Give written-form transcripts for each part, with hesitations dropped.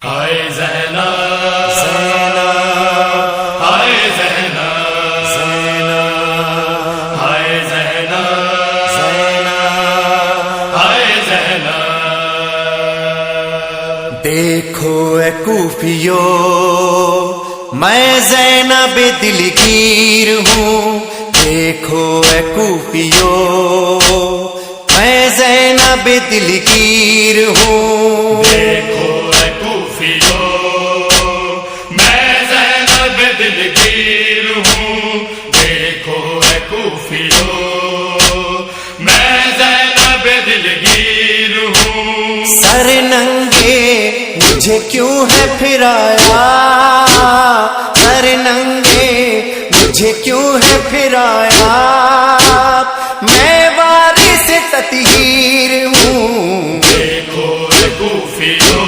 ہائے زینب زینب ہائے زینب زینب ہائے زینب زینب ہائے زینب دیکھو اے کوفیو میں زینب دلگیر ہوں، دیکھو اے کوفیو میں زینب دلگیر ہوں، دیکھو اے کوفیو میں زینب دلگیر ہوں، دیکھو اے کوفیو میں زینب دلگیر ہوں، سر ننگے مجھے کیوں ہے پھرایا، سر ننگے مجھے کیوں ہے پھرایا، میں وارث تطہیر ہوں، دیکھو اے کوفیو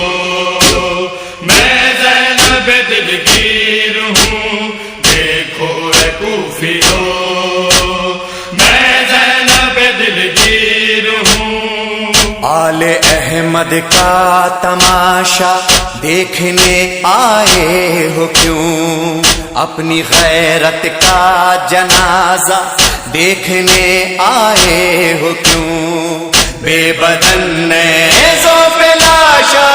میں زینب دلگیر ہوں، دیکھو اے کوفیو میں زینب دلگیر ہوں، آل احمد کا تماشا دیکھنے آئے ہو کیوں، اپنی غیرت کا جنازہ دیکھنے آئے ہو کیوں، بے بدن نیزوں پہ لاشا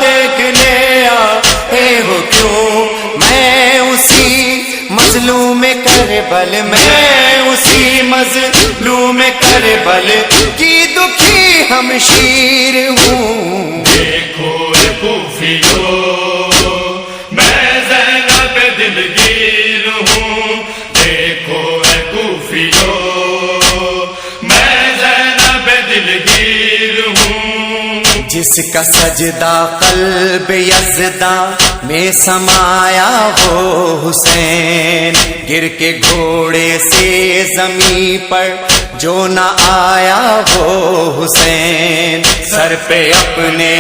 دیکھنے آئے ہو کیوں، میں اسی مظلوم کربل میں اسی مظلوم کربل کی دکھی ہمشیر ہوں، دیکھو اے کوفیو میں زینب دلگیر ہوں، دیکھو اے کوفیو میں زینب دلگیر ہوں، جس کا سجدہ قلب یزداں میں سمایا ہو حسین، گر کے گھوڑے سے زمین پر جو نہ آیا ہو حسین، سر پہ اپنے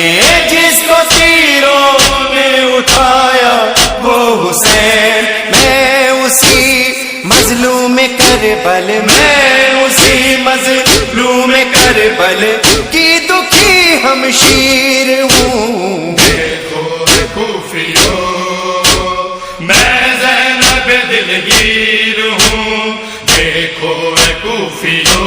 جس کو تیروں نے اٹھایا وہ حسین، میں اسی مظلوم کربل میں اسی مظلوم کربل کی دکھی ہمشیر ہوں، دیکھو اے کوفیو میں زینب دلگیر ہوں، دیکھو اے کوفیو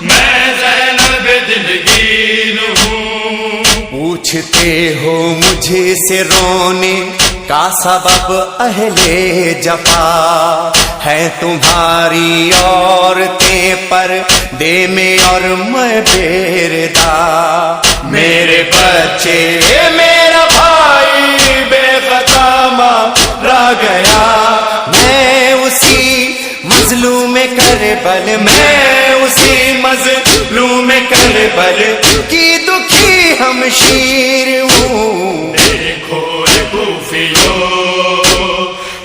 میں زینب دلگیر ہوں، پوچھتے ہو مجھے سے رونے کا سبب اہل جفا، ہے تمہاری عورتیں پر دے میں اور میں بیردا، میرے بچے میرا بھائی بے خطا مارا گیا، میں اسی مظلوم کربل میں اسی مظلوم کربل کی دکھی ہمشیر ہوں، دیکھو اے کوفیو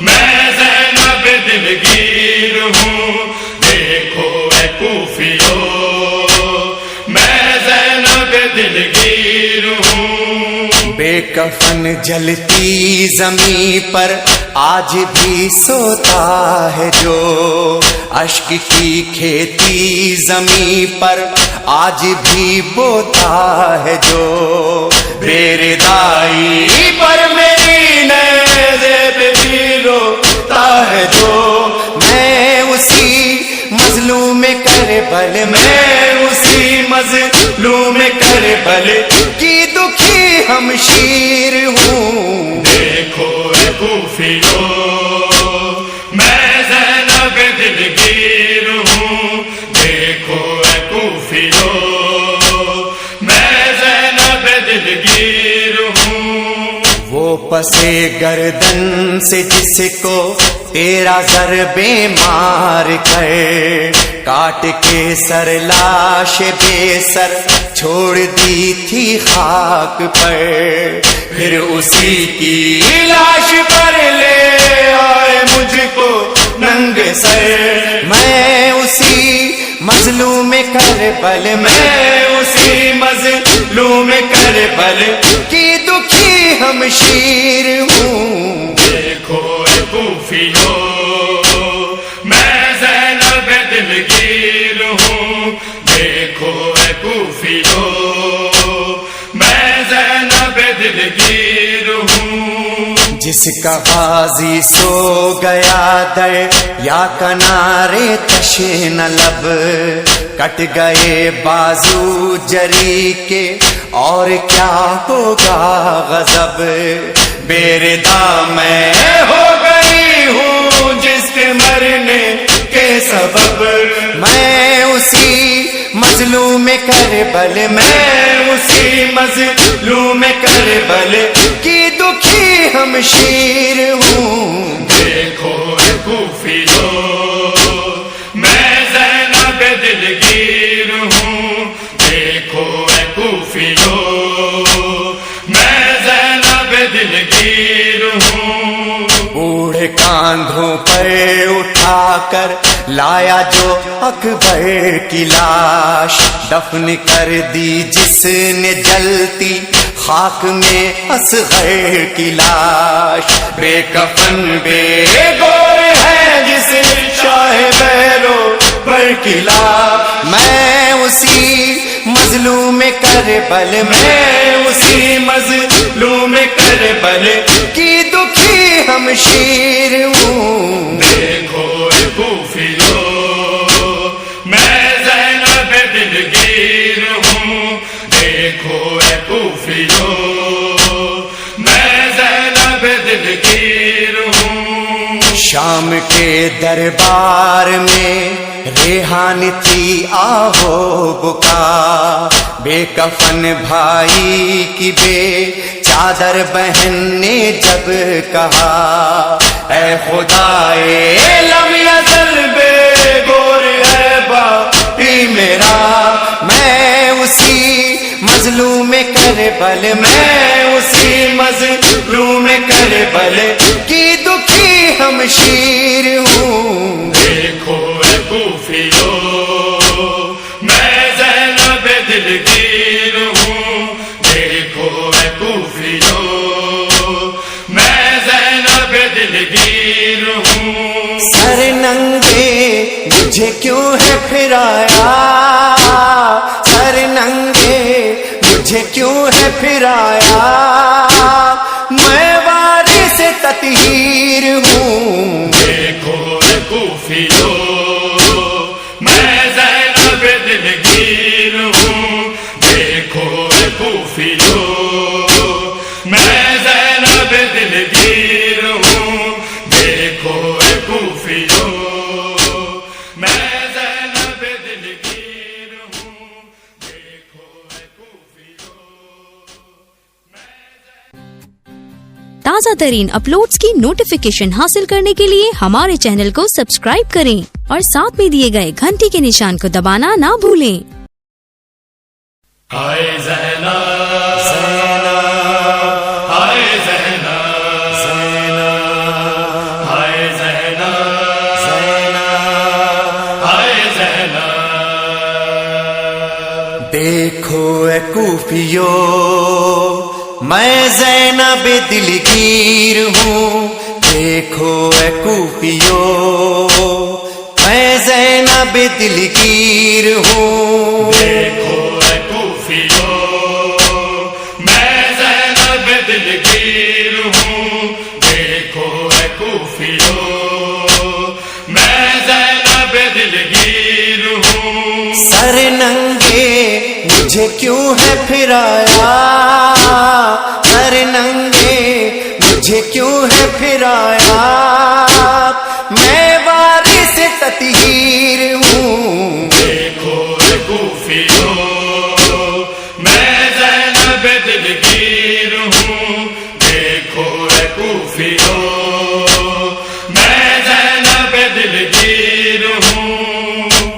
میں زینب دلگیر ہوں، دیکھو اے کوفیو میں زینب دلگیر ہوں، بے کفن جلتی زمین پر آج بھی سوتا ہے جو، اشک کی کھیتی زمین پر آج بھی بوتا ہے جو، بیردائی پر میری نیزے پہ بھی روتا ہے جو، میں اسی مظلوم کربل میں اسی مظلوم کربل کی دکھی ہمشیر ہوں، دیکھو اے کوفیو میں زینب دلگیر ہوں، دیکھو اے کوفیو میں زینب دلگیر ہوں، وہ پسے گردن سے جس کو تیرا ضربے مار کر کاٹ کے سر لاش بے سر چھوڑ دی تھی خاک پر، پھر اسی کی لاش پر لے آئے مجھ کو ننگ سر، میں اسی مظلوم کربل میں اسی مظلوم کربل کی دکھی ہمشیر ہوں، دیکھو اے کوفیو میں زینب دلگیر ہوں، دیکھو اے کوفیو میں زینب دلگیر جس کا غازی سو گیا در یا کنارے تشن لب، کٹ گئے بازو جری کے اور کیا ہوگا غضب، بیردا میں ہو گئی ہوں جس کے مرنے کے سبب، میں اسی مظلوم کربل، میں اسی مظلوم کربل کی دکھی ہمشیر ہوں۔ دیکھو اے کوفیو میں زینب دلگیر ہوں، دیکھو اے کوفیو میں زینب دلگیر ہوں۔ بوڑھے کاندھوں پر اٹھا کر لایا جو اکبر کی لاش، دفن کر دی جس نے جلتی خاک میں اصغر کی لاش، بے کفن بے گور ہے جس شاہ بیرو پر کی لاش، میں اسی مظلوم کربل، میں اسی مظلوم کربل کی دکھی ہمشیر ہوں۔ دیکھو اے کوفیو میں زینب دلگیر ہوں، دیکھو اے کوفیو میں زینب دلگیر ہوں۔ شام کے دربار میں ریحان تھی آہو بکا، بے کفن بھائی کی بے چادر بہن نے جب کہا، اے خدائے لم یزل بے گور ہے باقی میرا، میں اسی مظلوم کربل، میں اسی مظلوم کربل کی دکھی ہمشیر ہوں۔ دیکھو اے کوفیو میں زینب دلگیر ہوں، دیکھو اے کوفیو میں زینب دلگیر ہوں۔ سر ننگے مجھے کیوں ہے پھرایا، سر ننگے مجھے کیوں ہے پھرایا، میں وارث تطہیر ہوں۔ دیکھو اے کوفیو میں زینب دلگیر ہوں، دیکھو اے کوفیو میں زینب دلگیر ہوں، دیکھو اے کوفیو میں زینب دلگیر ہوں، دیکھو اے کوفیو تازہ ترین اپلوڈز کی نوٹیفیکیشن حاصل کرنے کے لیے ہمارے چینل کو سبسکرائب کریں اور ساتھ میں دیے گئے گھنٹی کے نشان کو دبانا نہ بھولیں۔ ہائے زینب ہائے زینب ہائے زینب ہائے زینب۔ دیکھو اے کوفیو میں زینب دلگیر ہوں، دیکھو اے کوفیو میں زینب دلگیر ہوں۔ دیکھو اے کوفیو میں زینب دلگیر ہوں، دیکھو اے کوفیو میں زینب دلگیر ہوں۔ سر ننگے مجھے کیوں ہے پھرایا، سر ننگے مجھے کیوں ہے پھرایا، میں وارث تطہیر ہوں۔ دیکھو اے کوفیو میں زینب دلگیر ہوں، دیکھو اے کوفیو میں زینب دلگیر ہوں۔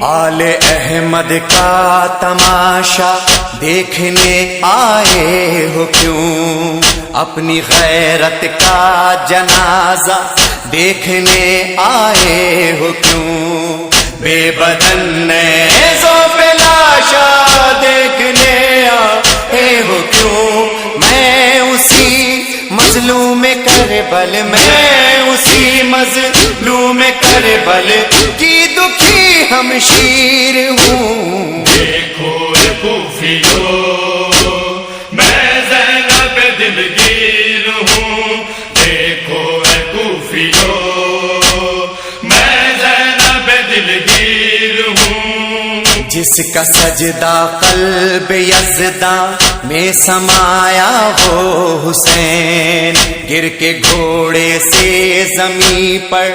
آل احمد کا تماشا دیکھنے آئے ہو کیوں، اپنی غیرت کا جنازہ دیکھنے آئے ہو کیوں، بے بدن نیزوں پہ لاشا دیکھنے آئے ہو کیوں، میں اسی مظلوم کربل، میں اسی مظلوم کربل کی دکھی ہمشیر ہوں۔ دیکھو اے کوفیو میں زینب دلگیر ہوں، دیکھو جس کا سجدہ قلب یزداں میں سمایا ہو حسین، گر کے گھوڑے سے زمین پر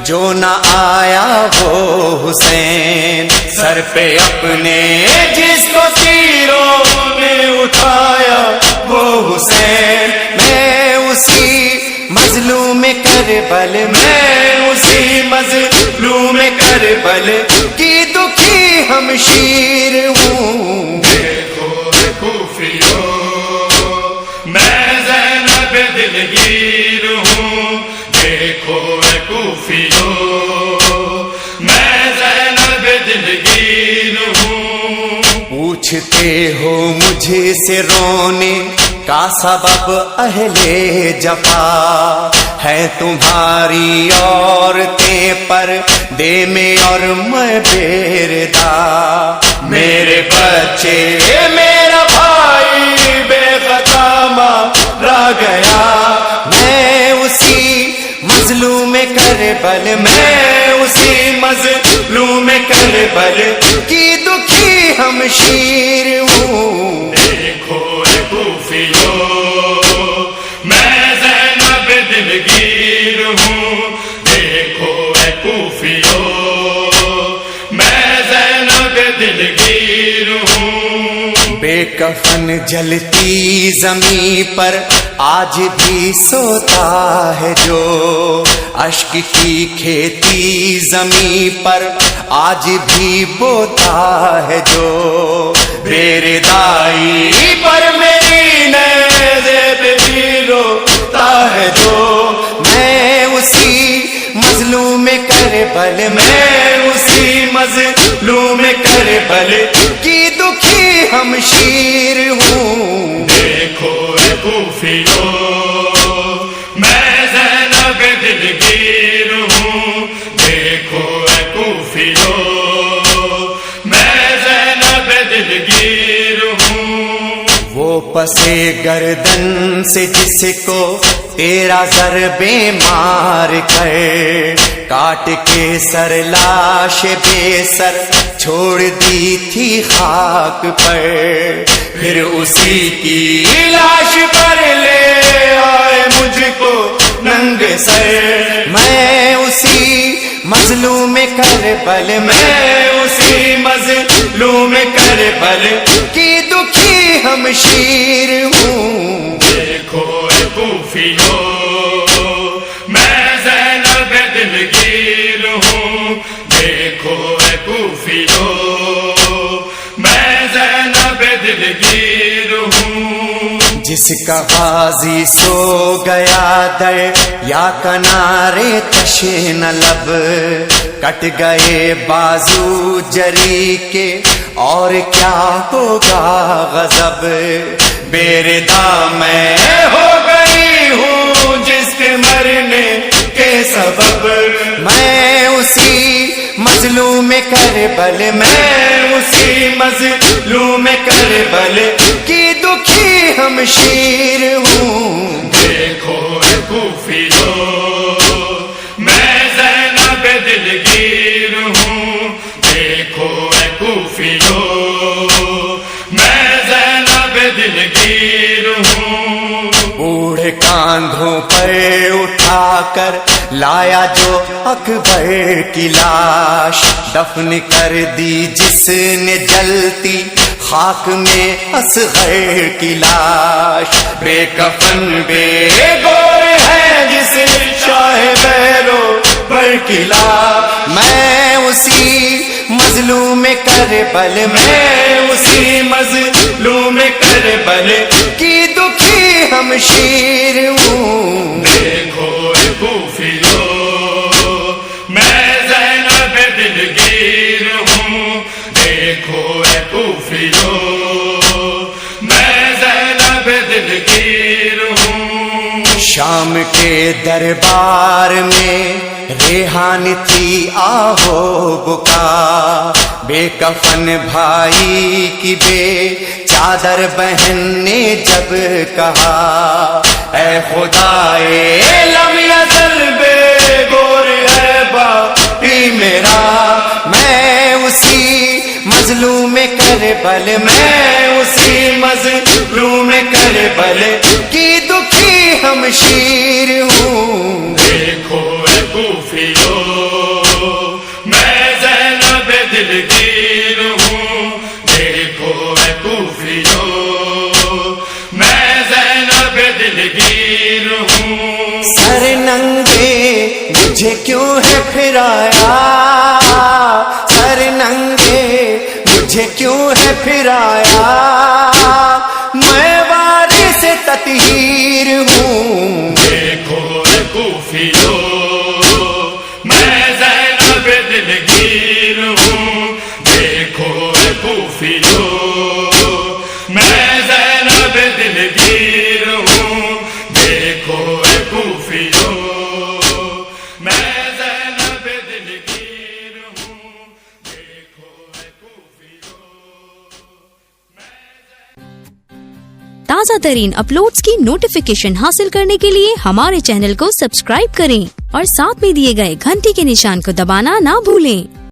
جو نہ آیا ہو حسین، سر پہ اپنے جس کو تیروں نے اٹھایا وہ حسین، میں اسی مظلوم کربل، میں اسی مظلوم کربل کی دکھی ہمشیر ہوں۔ دیکھو اے کوفیوں میں زینب دلگیر ہوں، دیکھو اے کوفیوں میں زینب دلگیر ہوں۔ پوچھتے ہو مجھے سے رونے کا سبب اہل جفا، ہے تمہاری عورتیں پر دے میں اور میں بیردا، میرے بچے میرا بھائی بے خطا مارا گیا، میں اسی مظلوم کربل، میں اسی مظلوم کربل کی دکھی ہمشیر ہوں۔ دیکھو اے کوفیوں میں زینب دلگیر ہوں، دیکھو اے کوفیوں میں زینب دلگیر ہوں۔ بے کفن جلتی زمین پر آج بھی سوتا ہے جو، اشک کی کھیتی زمین پر آج بھی بوتا ہے جو، بیردائی پر میری نیزے بھی روتا ہے جو، میں اسی مظلوم کربل، میں اسی مظلوم کربل کی دکھی ہمشیر ہوں۔ دیکھو اے کوفیوں میں زینب دلگیر ہوں، دیکھو اے کوفیوں میں زینب دلگیر ہوں۔ وہ پسے گردن سے جس کو تیرا ضربے مار کر کاٹ کے سر لاش بے سر چھوڑ دی تھی خاک پر، پھر اسی کی لاش پر لے آئے مجھ کو ننگ سر، میں اسی مظلوم کربل، میں اسی مظلوم کربل کی دکھی ہمشیر ہوں۔ دیکھو اے کوفیوں میں زینب دلگیر ہوں، دیکھو اے کوفیوں میں زینب دلگیر ہوں۔ جس کا غازی سو گیا در یا کنارے تشن لب، کٹ گئے بازو جری کے اور کیا ہوگا غضب، بیردا میں ہو گئی ہوں جس کے مرنے کے سبب، میں اسی مظلوم کربل، میں اسی مظلوم کربل کی دکھی ہمشیر ہوں۔ دیکھو اے کوفیوں میں زینب دلگیر ہوں، دیکھو اے کوفیوں میں زینب دلگیر ہوں۔ بوڑھے کاندھوں پر اٹھا کر لایا جو اکبر کی لاش، دفن کر دی جس نے جلتی خاک میں اصغر کی لاش، بے کفن بے گور ہے جس شاہ بیرو پر کی لاش، میں اسی مظلوم کربل، میں اسی مظلوم کربل کی دکھی ہمشیر ہوں۔ دیکھو اے کوفیوں میں زینب دلگیر ہوں، دیکھو اے کوفیوں میں زینب دلگیر ہوں۔ شام کے دربار میں ریحان تھی آہو بکا، بے کفن بھائی کی بے چادر بہن نے جب کہا، اے خدائے لم یزل بے گور ہے باقی میرا، میں اسی مظلوم کربل میں اسی مظلوم کربل کی دکھی ہمشیر ہوں. دیکھو اے کوفیو میں زینب دلگیر ہوں. دیکھو اے کوفیو میں زینب دلگیر ہوں. سر ننگے مجھے کیوں ہے پھرایا، سر ننگے مجھے کیوں ہے پھرایا، میں وارث تطہیر ہوں. دیکھو اے کوفیو میں زینب دلگیر ہوں. دیکھو اے کوفیو میں زینب دلگیر ہوں. دیکھو اے کوفیو میں زینب دلگیر ہوں. دیکھو اے کوفیو. تازہ ترین اپلوڈز کی نوٹیفیکیشن حاصل کرنے کے لیے ہمارے چینل کو سبسکرائب کریں اور ساتھ میں دیے گئے گھنٹی کے نشان کو دبانا نہ بھولیں.